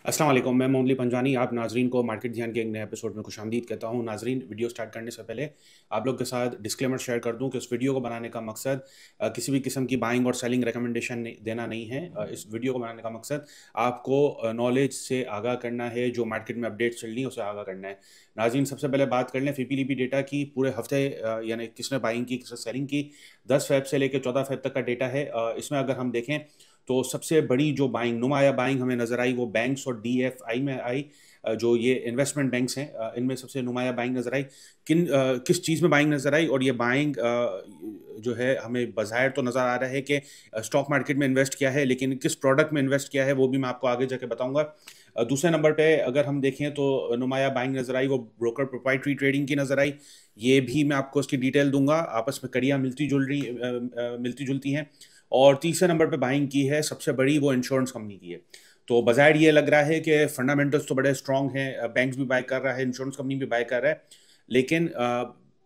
अस्सलाम वालेकुम, मैं मोहम्मद पंजवानी आप नाजरीन को मार्केट ध्यान के एक नए एपिसोड में खुशामदीद कहता हूँ। नाजरीन, वीडियो स्टार्ट करने से पहले आप लोग के साथ डिस्क्लेमर शेयर कर दूँ कि इस वीडियो को बनाने का मकसद किसी भी किस्म की बाइंग और सेलिंग रिकमेंडेशन देना नहीं है। इस वीडियो को बनाने का मकसद आपको नॉलेज से आगाह करना है, जो मार्केट में अपडेट चल रही है उसे आगाह करना है। नाजरीन, सबसे पहले बात कर लें फीपीलीपी डेटा की। पूरे हफ्ते यानी किसने बाइंग की किसने सेलिंग की, 10 फेब से लेकर 14 फेब तक का डेटा है। इसमें अगर हम देखें तो सबसे बड़ी जो बाइंग, नुमाया बाइंग हमें नजर आई वो बैंक्स और डीएफआई में आई। जो ये इन्वेस्टमेंट बैंक्स हैं, इनमें सबसे नुमाया बाइंग नजर आई। किस चीज़ में बाइंग नजर आई, और ये बाइंग जो है हमें बज़ाहिर तो नज़र आ रहा है कि स्टॉक मार्केट में इन्वेस्ट किया है, लेकिन किस प्रोडक्ट में इन्वेस्ट किया है वो भी मैं आपको आगे जाके बताऊंगा। दूसरे नंबर पे अगर हम देखें तो नुमाया बाइंग नजर आई वो ब्रोकर प्रोप्राइटरी ट्रेडिंग की नजर आई। ये भी मैं आपको उसकी डिटेल दूंगा, आपस में कड़ियाँ मिलती जुलती हैं। और तीसरे नंबर पे बाइंग की है सबसे बड़ी, वो इंश्योरेंस कंपनी की है। तो बाज़ाहिर ये लग रहा है कि फंडामेंटल्स तो बड़े स्ट्रांग हैं, बैंक्स भी बाय कर रहा है, इंश्योरेंस कंपनी भी बाय कर रहा है, लेकिन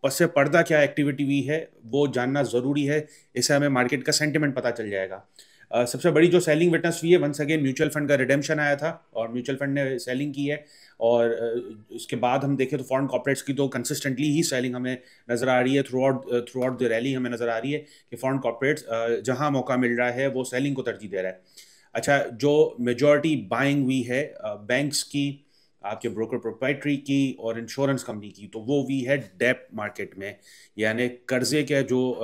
पस पर्दा क्या एक्टिविटी हुई है वो जानना ज़रूरी है। इससे हमें मार्केट का सेंटिमेंट पता चल जाएगा। सबसे बड़ी जो सेलिंग विटनेस हुई है, वंस अगेन म्यूचुअल फंड का रिडेम्पशन आया था और म्यूचुअल फंड ने सेलिंग की है। और इसके बाद हम देखें तो फॉरेन कॉर्पोरेट्स की तो कंसिस्टेंटली ही सेलिंग हमें नज़र आ रही है। थ्रू आउट द रैली हमें नज़र आ रही है कि फॉरेन कॉर्पोरेट्स जहां मौका मिल रहा है वो सेलिंग को तरजीह दे रहा है। अच्छा, जो मेजॉरिटी बाइंग हुई है बैंक्स की, आपके ब्रोकर प्रोप्राइटरी की और इंश्योरेंस कंपनी की, तो वो भी है डेब्ट मार्केट में, यानी कर्जे के जो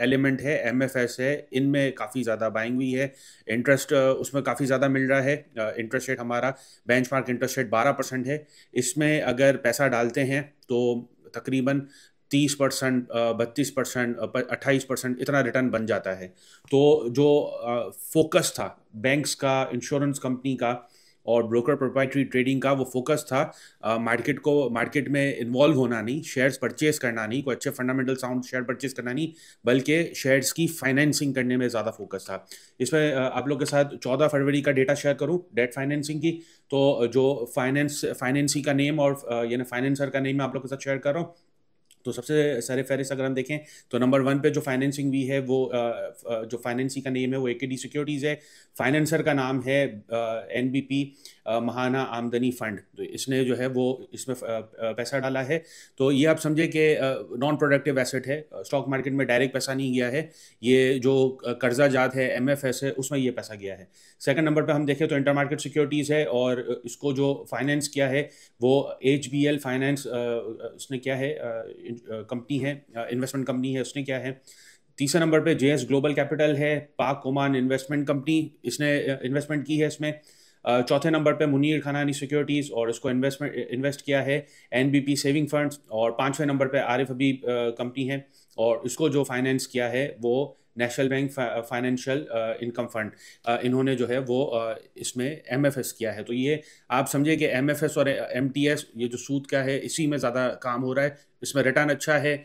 एलिमेंट है, एमएफएस है, इनमें काफ़ी ज़्यादा बाइंग हुई है। इंटरेस्ट उसमें काफ़ी ज़्यादा मिल रहा है। इंटरेस्ट रेट हमारा बेंचमार्क इंटरेस्ट रेट 12% है। इसमें अगर पैसा डालते हैं तो तकरीबन 30%, 32%, 28% इतना रिटर्न बन जाता है। तो जो फोकस था बैंक्स का, इंश्योरेंस कंपनी का और ब्रोकर प्रोप्राइटरी ट्रेडिंग का, वो फोकस था मार्केट में इन्वॉल्व होना नहीं, शेयर्स परचेज करना नहीं, कोई अच्छे फंडामेंटल साउंड शेयर परचेज करना नहीं, बल्कि शेयर्स की फाइनेंसिंग करने में ज़्यादा फोकस था। इसमें आप लोग के साथ 14 फरवरी का डेटा शेयर करूं डेट फाइनेंसिंग की, तो जो फाइनेंसी का नेम और यानी फाइनेंसर का नेम मैं आप लोग के साथ शेयर कर रहा हूँ। तो सबसे सर फहरिस्त अगर हम देखें तो नंबर 1 पे जो फाइनेंसिंग हुई है वो जो फाइनेंसी का नेम है वो एकेडी सिक्योरिटीज़ है। फाइनेंसर का नाम है एनबीपी महाना आमदनी फंड। तो इसने जो है वो इसमें पैसा डाला है। तो ये आप समझे कि नॉन प्रोडक्टिव एसेट है, स्टॉक मार्केट में डायरेक्ट पैसा नहीं गया है, ये जो कर्जा जात है एमएफएस है उसमें ये पैसा गया है। सेकंड नंबर पे हम देखें तो इंटर मार्केट सिक्योरिटीज़ है, और इसको जो फाइनेंस किया है वो एचबीएल फाइनेंस उसने क्या है, कंपनी है, इन्वेस्टमेंट कंपनी है, उसने क्या है। तीसरे नंबर पे जेएस ग्लोबल कैपिटल है, पाक ओमान इन्वेस्टमेंट कंपनी, इसने इन्वेस्टमेंट की है इसमें। चौथे नंबर पे मुनीर खनानी सिक्योरिटीज़ और इसको इन्वेस्ट किया है एनबीपी सेविंग फंड्स। और पांचवें नंबर पे आरिफ हबीब कंपनी है, और इसको जो फाइनेंस किया है वो national bank financial income fund, इन्होंने जो है वो इसमें एमएफएस किया है। तो ये आप समझिए कि एमएफएस और एमटीएस, ये जो सूद का है, इसी में ज़्यादा काम हो रहा है। इसमें रिटर्न अच्छा है,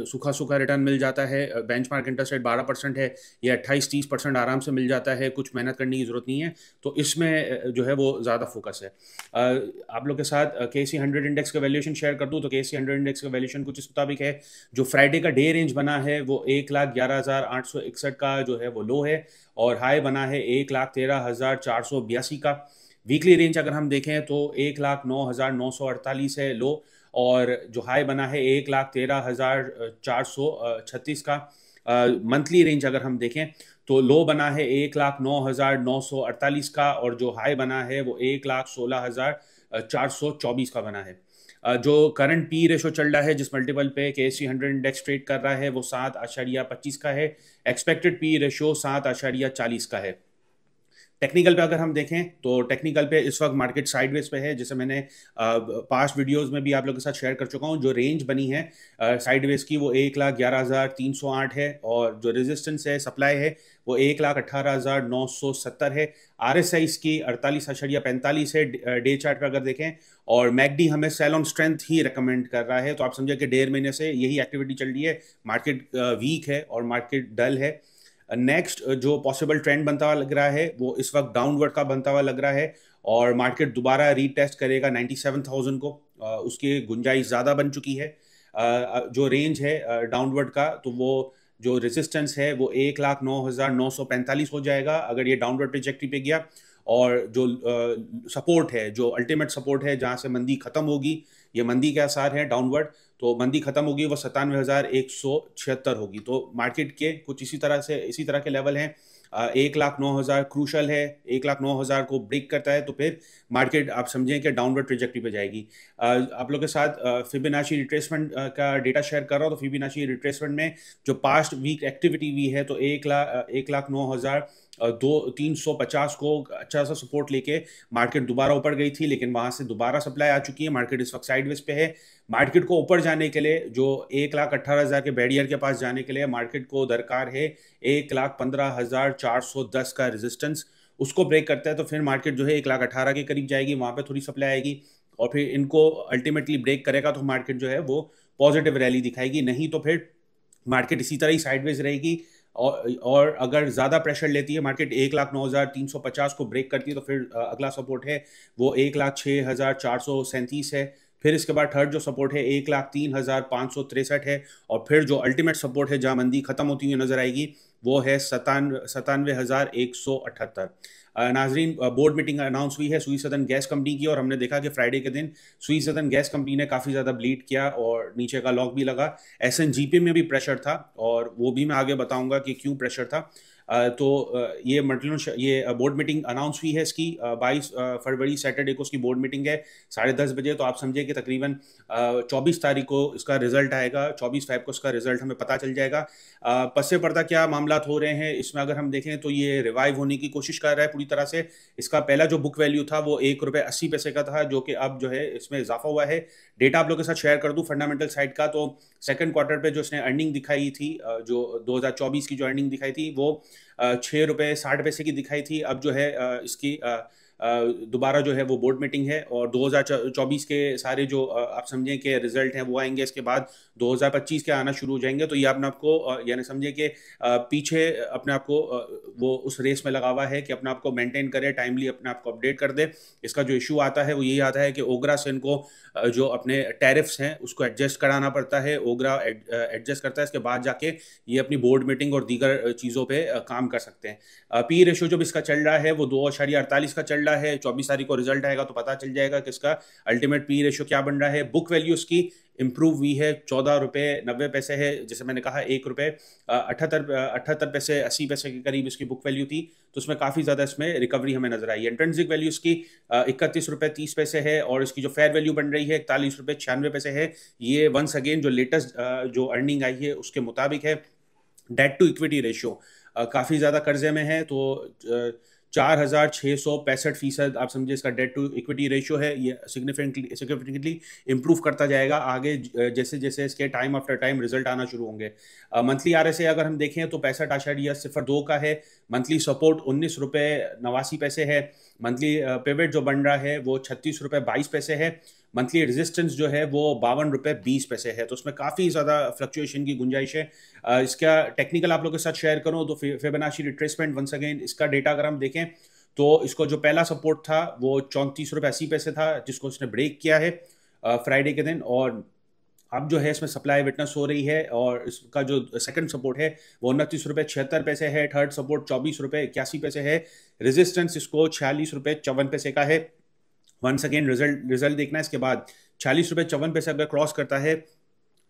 सूखा सूखा रिटर्न मिल जाता है। बेंचमार्क इंटरेस्ट रेट 12% है, ये 28-30% आराम से मिल जाता है, कुछ मेहनत करने की ज़रूरत नहीं है। तो इसमें जो है वो ज़्यादा फोकस है। आप लोग के साथ KC 100 इंडेक्स का वैल्यूएशन शेयर कर दूँ तो KC 100 इंडेक्स का वैल्यूएशन कुछ इस मुताबिक है। जो फ्राइडे का डे रेंज बना है वो 1,11,861 का जो है वो लो है, और हाई बना है 1,13,482 का। वीकली रेंज अगर हम देखें तो 1,09,948 है लो, और जो हाई बना है 1,13,436 का। मंथली रेंज अगर हम देखें तो लो बना है 1,09,948 का, और जो हाई बना है वो 1,16,424 का बना है। जो करंट पी रेशो चल रहा है, जिस मल्टीपल पे KC 100 इंडेक्स ट्रेड कर रहा है, वो 7.25 का है। एक्सपेक्टेड पी रेशो 7.40 का है। टेक्निकल पे अगर हम देखें तो टेक्निकल पे इस वक्त मार्केट साइडवेज पे है, जैसे मैंने पास्ट वीडियोस में भी आप लोगों के साथ शेयर कर चुका हूं। जो रेंज बनी है साइडवेज की वो 1,11,308 है, और जो रेजिस्टेंस है, सप्लाई है, वो 1,18,970 है। RSI की 48.45 है डे चार्ट पे अगर देखें, और मैकडी हमें सेल ऑन स्ट्रेंथ ही रिकमेंड कर रहा है। तो आप समझे कि 1.5 महीने से यही एक्टिविटी चल रही है, मार्केट वीक है और मार्केट डल है। नेक्स्ट जो पॉसिबल ट्रेंड बनता हुआ लग रहा है वो इस वक्त डाउनवर्ड का बनता हुआ लग रहा है, और मार्केट दोबारा रीटेस्ट करेगा 97,000 को। उसकी गुंजाइश ज़्यादा बन चुकी है। जो रेंज है डाउनवर्ड का, तो वो जो रेजिस्टेंस है वो 1,09,945 हो जाएगा अगर ये डाउनवर्ड ट्रेजेक्टरी पे गया। और जो सपोर्ट है, जो अल्टीमेट सपोर्ट है जहाँ से मंदी खत्म होगी, ये मंदी के आसार हैं डाउनवर्ड, तो मंदी खत्म होगी वो 97,176 होगी। तो मार्केट के कुछ इसी तरह के लेवल हैं। 1,09,000 क्रूशल है, 1,09,000 को ब्रेक करता है तो फिर मार्केट आप समझें कि डाउनवर्ड ट्रेजेक्टरी पे जाएगी। आप लोग के साथ फिबोनाची रिट्रेसमेंट का डेटा शेयर कर रहा हूँ। तो फिबोनाची रिट्रेसमेंट में जो पास्ट वीक एक्टिविटी हुई है, तो 1,09,000 350 को अच्छा सा सपोर्ट लेके मार्केट दोबारा ऊपर गई थी, लेकिन वहां से दोबारा सप्लाई आ चुकी है। मार्केट इस वक्त साइडवेज पे है। मार्केट को ऊपर जाने के लिए, जो 1,18,000 के बैरियर के पास जाने के लिए मार्केट को दरकार है 1,15,410 का रेजिस्टेंस। उसको ब्रेक करता है तो फिर मार्केट जो है 1,18,000 के करीब जाएगी, वहां पे थोड़ी सप्लाई आएगी और फिर इनको अल्टीमेटली ब्रेक करेगा तो मार्केट जो है वो पॉजिटिव रैली दिखाएगी। नहीं तो फिर मार्केट इसी तरह ही साइडवेज रहेगी। और अगर ज़्यादा प्रेशर लेती है मार्केट, 1,09,350 को ब्रेक करती है, तो फिर अगला सपोर्ट है वो 1,06,437 है। फिर इसके बाद थर्ड जो सपोर्ट है 1,03,563 है। और फिर जो अल्टीमेट सपोर्ट है जहां मंदी खत्म होती हुई नजर आएगी वो है 97,178। नाजरीन, बोर्ड मीटिंग अनाउंस हुई है स्वीस सदर्न गैस कंपनी की, और हमने देखा कि फ्राइडे के दिन स्वीस सदर्न गैस कंपनी ने काफ़ी ज़्यादा ब्लीड किया और नीचे का लॉक भी लगा। SNGP में भी प्रेशर था और वो भी मैं आगे बताऊंगा कि क्यों प्रेशर था। ये ये बोर्ड मीटिंग अनाउंस हुई है इसकी 22 फरवरी सैटरडे को इसकी बोर्ड मीटिंग है 10:30 बजे। तो आप समझिए कि तकरीबन 24 तारीख को इसका रिजल्ट आएगा, 24 फरवरी को इसका रिजल्ट हमें पता चल जाएगा। पस्से पर्दा क्या मामला हो रहे हैं इसमें अगर हम देखें तो ये रिवाइव होने की कोशिश कर रहा है पूरी तरह से। इसका पहला जो बुक वैल्यू था वो ₹1.80 का था, जो कि अब जो है इसमें इजाफा हुआ है। डेटा आप लोगों के साथ शेयर कर दूं फंडामेंटल साइड का, तो सेकंड क्वार्टर पे जो इसने अर्निंग दिखाई थी, जो 2024 की जो अर्निंग दिखाई थी वो ₹6.60 की दिखाई थी। अब जो है इसकी दोबारा जो है वो बोर्ड मीटिंग है और 2024 के सारे जो आप समझें कि रिजल्ट हैं वो आएंगे, इसके बाद 2025 के आना शुरू हो जाएंगे। तो ये अपने आप को यानी समझिए कि पीछे अपने आप को वो उस रेस में लगा हुआ है कि अपने आप को मेंटेन करे, टाइमली अपने आप को अपडेट कर दे। इसका जो इशू आता है वो यही आता है कि ओगरा से इनको जो अपने टैरिफ्स हैं उसको एडजस्ट कराना पड़ता है। ओगरा एडजस्ट करता है, इसके बाद जाके ये अपनी बोर्ड मीटिंग और दीगर चीज़ों पे काम कर सकते हैं। पी रेशो जो भी इसका चल रहा है वो 2.48 का चल रहा है। 24 तारीख को रिजल्ट आएगा तो पता चल जाएगा कि इसका अल्टीमेट पी रेशो क्या बन रहा है। बुक वैल्यू इसकी इंप्रूव हुई है, ₹14.90 है। जैसे मैंने कहा ₹1.78 के करीब इसकी बुक वैल्यू थी, तो उसमें काफ़ी ज़्यादा इसमें रिकवरी हमें नजर आई है। इंट्रिंसिक वैल्यू इसकी ₹31.30 है और इसकी जो फेयर वैल्यू बन रही है ₹41.96 है। ये वंस अगेन जो लेटेस्ट जो अर्निंग आई है उसके मुताबिक है। डेट टू इक्विटी रेशियो काफ़ी ज़्यादा कर्जे में है, तो 4,665% आप समझिए इसका डेट टू इक्विटी रेशियो है। ये सिग्निफिकेंटली इंप्रूव करता जाएगा आगे जैसे जैसे इसके टाइम आफ्टर टाइम रिजल्ट आना शुरू होंगे। मंथली RSI अगर हम देखें तो 65.02 का है। मंथली सपोर्ट ₹19.89 है। मंथली पिवट जो बन रहा है वो ₹36.22 है। मंथली रेजिस्टेंस जो है वो ₹52.20 है। तो उसमें काफ़ी ज़्यादा फ्लक्चुएशन की गुंजाइश है। इसका टेक्निकल आप लोगों के साथ शेयर करूँ तो फिबोनाची रिट्रेसमेंट वंस अगेन इसका डेटा अगर हम देखें तो इसको जो पहला सपोर्ट था वो ₹34.80 था, जिसको इसने ब्रेक किया है फ्राइडे के दिन। और अब जो है इसमें सप्लाई विटनेस हो रही है और इसका जो सेकंड सपोर्ट है वो ₹29.76 है। थर्ड सपोर्ट ₹24.81 है। रेजिस्टेंस इसको ₹46.54 का है। वंस अगेन रिजल्ट देखना है, इसके बाद ₹46.54 अगर क्रॉस करता है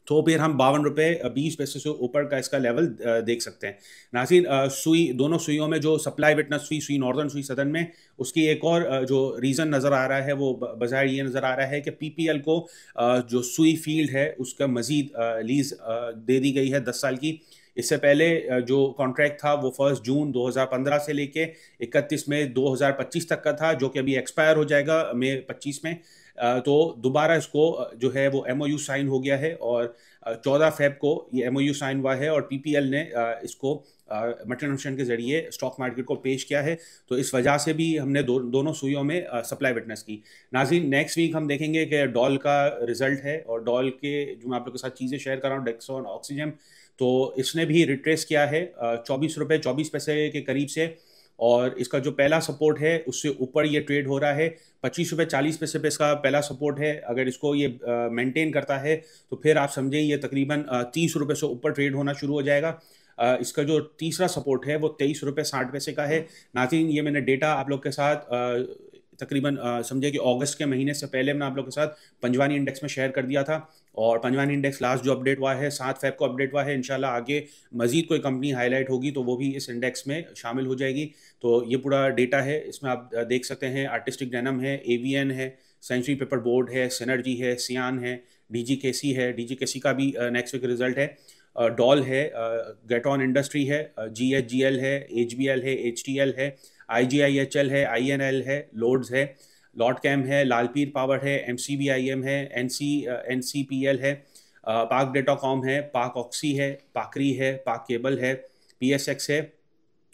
तो फिर हम ₹52.20 से ऊपर का इसका लेवल देख सकते हैं। नाज़रीन, दोनों सुइयों में जो सप्लाई विटनेस हुई, सुई नॉर्दर्न, सुई सदर्न में, उसकी एक और जो रीज़न नज़र आ रहा है वो बज़ाहिर ये नज़र आ रहा है कि PPL को जो सुई फील्ड है उसका मज़ीद लीज़ दे दी गई है 10 साल की। इससे पहले जो कॉन्ट्रैक्ट था वो 1 जून 2015 से लेके 31 मई 2025 तक का था, जो कि अभी एक्सपायर हो जाएगा मई 25 में। तो दोबारा इसको जो है वो MOU साइन हो गया है और 14 फेब को ये MOU साइन हुआ है और PPL ने इसको मटेरियल के जरिए स्टॉक मार्केट को पेश किया है। तो इस वजह से भी हमने दोनों सुइयों में सप्लाई विटनेस की। नाज़रीन, नेक्स्ट वीक हम देखेंगे कि डॉल का रिजल्ट है और डॉल के जो मैं आप लोगों के साथ चीज़ें शेयर कर रहा हूँ, डेक्सॉन, ऑक्सीजन, तो इसने भी रिट्रेस किया है ₹24.24 के करीब से। और इसका जो पहला सपोर्ट है उससे ऊपर ये ट्रेड हो रहा है। ₹25.40 पे इसका पहला सपोर्ट है। अगर इसको ये मेंटेन करता है तो फिर आप समझें ये तकरीबन ₹30 से ऊपर ट्रेड होना शुरू हो जाएगा। इसका जो तीसरा सपोर्ट है वो 23 रुपये 60 पैसे का है। नाज़रीन, ये मैंने डेटा आप लोग के साथ तकरीबन समझे कि अगस्त के महीने से पहले मैंने आप लोग के साथ पंजवानी इंडेक्स में शेयर कर दिया था, और पंजवानी इंडेक्स लास्ट जो अपडेट हुआ है 7 फेब को अपडेट हुआ है। इंशाल्लाह आगे मजीद कोई कंपनी हाईलाइट होगी तो वो भी इस इंडेक्स में शामिल हो जाएगी। तो ये पूरा डेटा है, इसमें आप देख सकते हैं आर्टिस्टिक डेनिम है, एवीएन है, सेंचुरी पेपर बोर्ड है, सिनर्जी है, सियान है, डीजीकेसी है, डीजीकेसी का भी नेक्स्ट वीक रिजल्ट है, डॉल है, गेटॉन इंडस्ट्री है, जीएचजीएल है, एचबीएल है, एचटीएल है, आईजीआईएचएल है, आईएनएल है, लोड्स है, लॉट कैम है, लालपीर पावर है, एमसीबीआईएम है, एनसीपीएल है, पाक डेटाकॉम है, पाक ऑक्सी है, पाकरी है, पाक केबल है, पीएसएक्स है,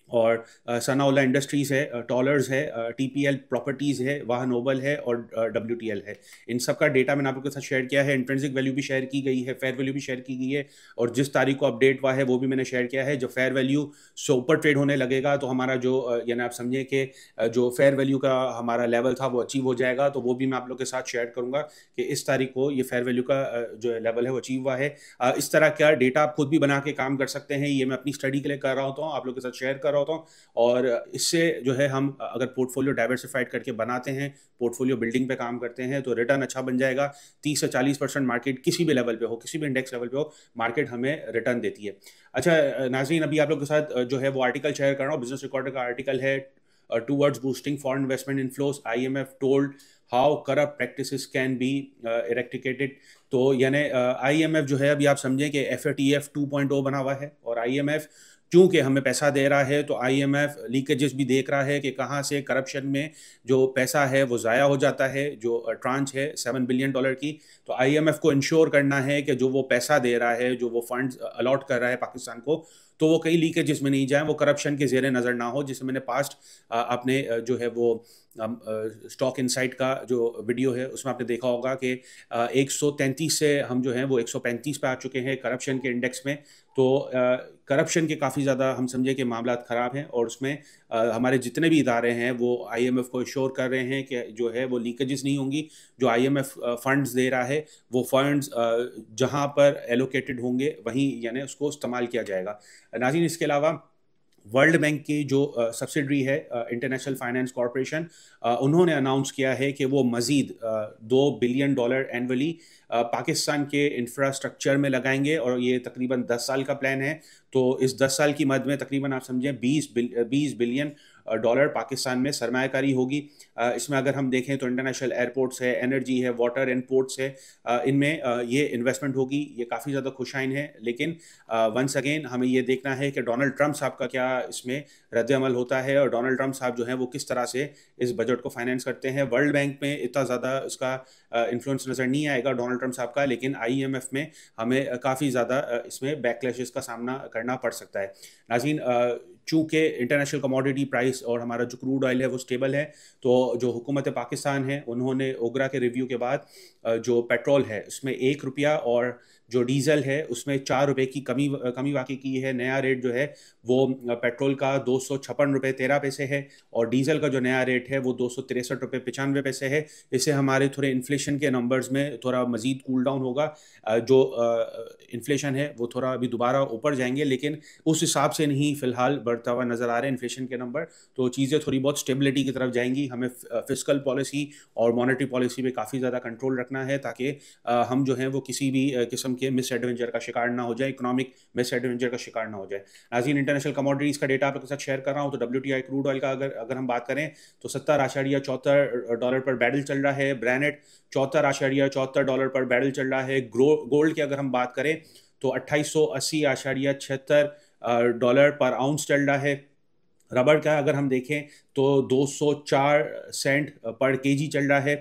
और सनाउल्लाह इंडस्ट्रीज़ है, टॉलर्स है, टीपीएल प्रॉपर्टीज़ है, वाह नोबल है, और डब्ल्यूटीएल है। इन सब का डेटा मैंने आप लोगों के साथ शेयर किया है। इंट्रिंसिक वैल्यू भी शेयर की गई है, फेयर वैल्यू भी शेयर की गई है, और जिस तारीख को अपडेट हुआ है वो भी मैंने शेयर किया है। जब फेयर वैल्यू से ऊपर ट्रेड होने लगेगा तो हमारा जो यानी आप समझें कि जो फेयर वैल्यू का हमारा लेवल था वो अचीव हो जाएगा, तो वो भी मैं आप लोग के साथ शेयर करूँगा कि इस तारीख को ये फेयर वैल्यू का जो लेवल है वो अचीव हुआ है। इस तरह का डेटा आप खुद भी बना के काम कर सकते हैं। ये मैं अपनी स्टडी के लिए कर रहा होता हूँ, आप लोग के साथ शेयर कर रहा होता हूँ, और इससे जो है हम अगर पोर्टफोलियो डाइवर्सिफाइड करके बनाते हैं, पोर्टफोलियो बिल्डिंग पे काम करते हैं, तो रिटर्न अच्छा बन जाएगा। 30 से 40% मार्केट किसी भी लेवल पे हो, किसी भी इंडेक्स लेवल पे हो, मार्केट हमें रिटर्न देती है। अच्छा नाज़रीन, अभी आप लोग के साथ जो है वो आर्टिकल शेयर कर रहा हूँ, बिजनेस रिकॉर्डर का आर्टिकल है, towards boosting foreign investment inflows, IMF told how corrupt practices can be eradicated. तो यानी IMF जो है, अभी आप समझें कि FATF 2.0 बना हुआ है, और IMF चूंकि हमें पैसा दे रहा है तो IMF लीकेजेस भी देख रहा है कि कहाँ से करप्शन में जो पैसा है वो ज़ाया हो जाता है। जो ट्रांच है $7 बिलियन की, तो IMF को इंश्योर करना है कि जो वो पैसा दे रहा है, जो वो फंड्स अलॉट कर रहा है पाकिस्तान को, तो वो कई लीकेजेस में नहीं जाए, वो करप्शन के ज़ेरे नज़र ना हो। जिससे मैंने पास्ट अपने जो है वो स्टॉक इनसाइट का जो वीडियो है उसमें आपने देखा होगा कि 133 से हम जो हैं वो 135 पे आ चुके हैं करप्शन के इंडेक्स में। तो करप्शन के काफ़ी ज़्यादा हम समझे कि मामला ख़राब हैं, और उसमें हमारे जितने भी इदारे हैं वो IMF को इंश्योर कर रहे हैं कि जो है वो लीकेजेस नहीं होंगी। जो IMF फंड्स दे रहा है वो फंड्स जहां पर एलोकेटेड होंगे वहीं यानी उसको इस्तेमाल किया जाएगा। नाज़रीन, इसके अलावा वर्ल्ड बैंक की जो सब्सिडरी है इंटरनेशनल फाइनेंस कॉरपोरेशन, उन्होंने अनाउंस किया है कि वो मज़ीद $2 बिलियन एनुअली पाकिस्तान के इंफ्रास्ट्रक्चर में लगाएंगे, और ये तकरीबन 10 साल का प्लान है। तो इस 10 साल की मद में तकरीबन आप समझें 20 बिलियन डॉलर पाकिस्तान में सरमायाकारी होगी। इसमें अगर हम देखें तो इंटरनेशनल एयरपोर्ट्स है, एनर्जी है, वाटर एंड पोर्ट्स है, इनमें ये इन्वेस्टमेंट होगी। ये काफ़ी ज़्यादा खुशाइन है, लेकिन वंस अगेन हमें ये देखना है कि डोनाल्ड ट्रंप साहब का क्या इसमें रद्द-ए-अमल होता है, और डोनाल्ड ट्रंप साहब जो हैं वो किस तरह से इस बजट को फाइनेंस करते हैं। वर्ल्ड बैंक में इतना ज़्यादा इसका इन्फ्लुएंस नज़र नहीं आएगा डोनाल्ड ट्रंप साहब का, लेकिन IMF में हमें काफ़ी ज़्यादा इसमें बैकलैशेस का सामना करना पड़ सकता है। नाज़रीन, चूँकि इंटरनेशनल कमोडिटी प्राइस और हमारा जो क्रूड ऑयल है वो स्टेबल है, तो जो हुकूमत पाकिस्तान है उन्होंने ओगरा के रिव्यू के बाद जो पेट्रोल है उसमें ₹1, और जो डीजल है उसमें ₹4 की कमी वाक़ई की है। नया रेट जो है वो पेट्रोल का ₹256.13 है, और डीजल का जो नया रेट है वो ₹263.95 है। इससे हमारे थोड़े इन्फ्लेशन के नंबर्स में थोड़ा मज़ीद कूल डाउन होगा। जो इन्फ्लेशन है वो थोड़ा अभी दोबारा ऊपर जाएंगे, लेकिन उस हिसाब से नहीं फ़िलहाल बढ़ता हुआ नज़र आ रहा है इन्फ्लेशन के नंबर। तो चीज़ें थोड़ी बहुत स्टेबिलिटी की तरफ जाएंगी। हमें फिस्कल पॉलिसी और मॉनेटरी पॉलिसी में काफ़ी ज़्यादा कंट्रोल रखना है, ताकि हम जो है वो किसी भी किस्म के मिस एडवेंचर का शिकार ना हो जाए, इकोनॉमिक मिस एडवेंचर का शिकार ना हो जाए। नाज़रीन, इंटरनेशनल कमोडिटीज़ का डेटा आप लोगों के साथ शेयर कर रहा हूँ। तो WTI क्रूड ऑयल का अगर हम बात करें तो $70.74 पर बैरल चल रहा है। ब्रेनेट $74.74 पर बैरल चल रहा है। गोल्ड की अगर हम बात करें तो $2880.76 पर आउंस चल रहा है। रबड़ का अगर हम देखें तो 204 सेंट पर केजी चल रहा है।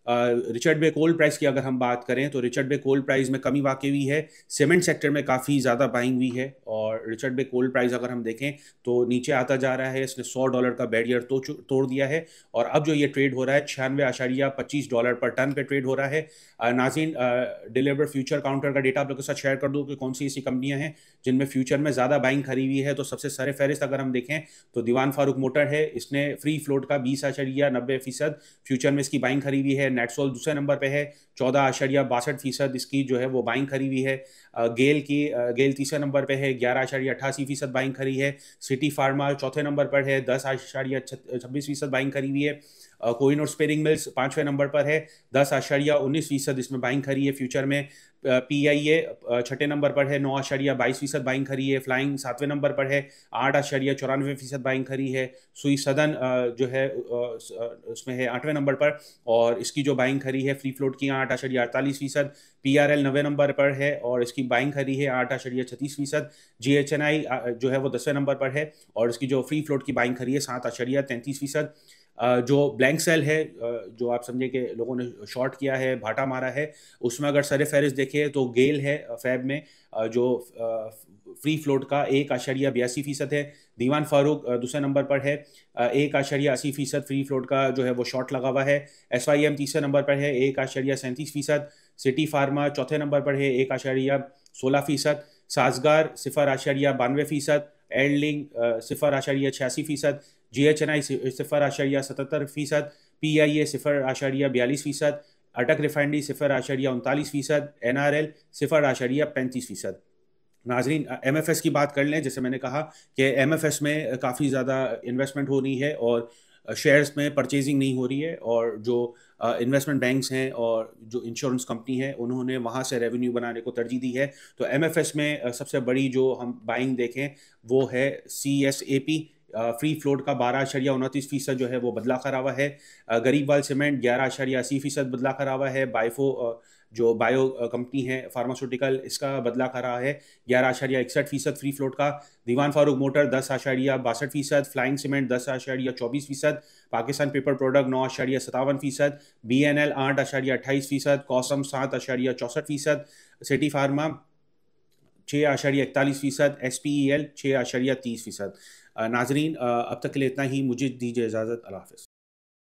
रिचर्ड बे कोल प्राइस की अगर हम बात करें तो रिचर्ड बे कोल प्राइस में कमी वाक़ई हुई है। सीमेंट सेक्टर में काफ़ी ज़्यादा बाइंग हुई है, और रिचर्ड बे कोल प्राइस अगर हम देखें तो नीचे आता जा रहा है। इसने $100 का बैरियर तोड़ दिया है, और अब जो ये ट्रेड हो रहा है $96.25 पर टन पे ट्रेड हो रहा है। नाज़रीन, डिलीवर फ्यूचर काउंटर का डेटा आप लोगों के साथ शेयर कर दूँ कि कौन सी ऐसी कंपनियाँ हैं जिनमें फ्यूचर में ज़्यादा बाइंग खरी हुई है। तो सबसे सर फहरिस्त अगर हम देखें तो दीवान फारूक मोटर है, इसने फ्री फ्लोट का 20.90% फ्यूचर में इसकी बाइंग खरी हुई है। नेटसोल दूसरे नंबर पे है 14.62%, इसकी जो है वो बाइंग खरी हुई है। गेल तीसरे नंबर पे है 11.88% बाइंग खरी है। सिटी फार्मा चौथे नंबर पर है 10.26% बाइंग खरी हुई है। कोहिनूर स्पिनिंग मिल्स पांचवें नंबर पर है 10.19% इसमें बाइंग खरी है फ्यूचर में। PIA छठे नंबर पर है 9.22% बाइंग खरी है। फ्लाइंग सातवें नंबर पर है 8.94% बाइंग खरी है। सुई सदन जो है उसमें है आठवें नंबर पर और इसकी जो बाइंग खरी है फ्री फ्लोट की 8.48%। PRL नवे नंबर पर है और इसकी बाइंग खरी है 8.36%। GHNI जो है वो 10वें नंबर पर है और इसकी जो फ्री फ्लोट की बाइंग खरी है 7.33%। जो ब्लैंक सेल है जो आप समझे कि लोगों ने शॉर्ट किया है, भाटा मारा है, उसमें अगर सर फहरिस्त देखें तो गेल है फैब में जो फ्री फ्लोट का 1.82% है। दीवान फारूक दूसरे नंबर पर है 1.80% फ्री फ्लोट का जो है वो शॉर्ट लगा हुआ है। SYM तीसरे नंबर पर है 1.37%। सिटी फार्मा चौथे नंबर पर है 1.16%। साजगार 0.92%। एयरलिंक 0.86%। GHNI 0.77%। PIA 0.42%। अटक रिफाइनरी 0.39%। NRL 0.35%। नाजरीन MFS की बात कर लें। जैसे मैंने कहा कि MFS में काफ़ी ज़्यादा इन्वेस्टमेंट हो रही है और शेयर्स में परचेजिंग नहीं हो रही है और जो इन्वेस्टमेंट बैंक्स हैं और जो इंश्योरेंस कंपनी है उन्होंने वहाँ से रेवेन्यू बनाने को तरजीह दी है। तो MFS में सबसे बड़ी जो हम बाइंग देखें वो है CSAP। फ्री फ्लोट का 12.29% जो है वो बदला करा हुआ है। गरीबवाल सीमेंट 11.80% बदला करा हुआ है। बायोफो जो बायो कंपनी है फार्मास्यूटिकल, इसका बदला करा है 11.61% फ्री फ्लोट का। Dewan Farooq motor 10.62%। Flying cement 10.24%। Pakistan paper product 9.57%। BNL 8.28%। कॉसम 7.64%। City pharma 6.41%। SPEL 6.30%। नाजरीन अब तक के लिए इतना ही। मुझे दीजिए इजाज़त। अल्लाह हाफ़िज़।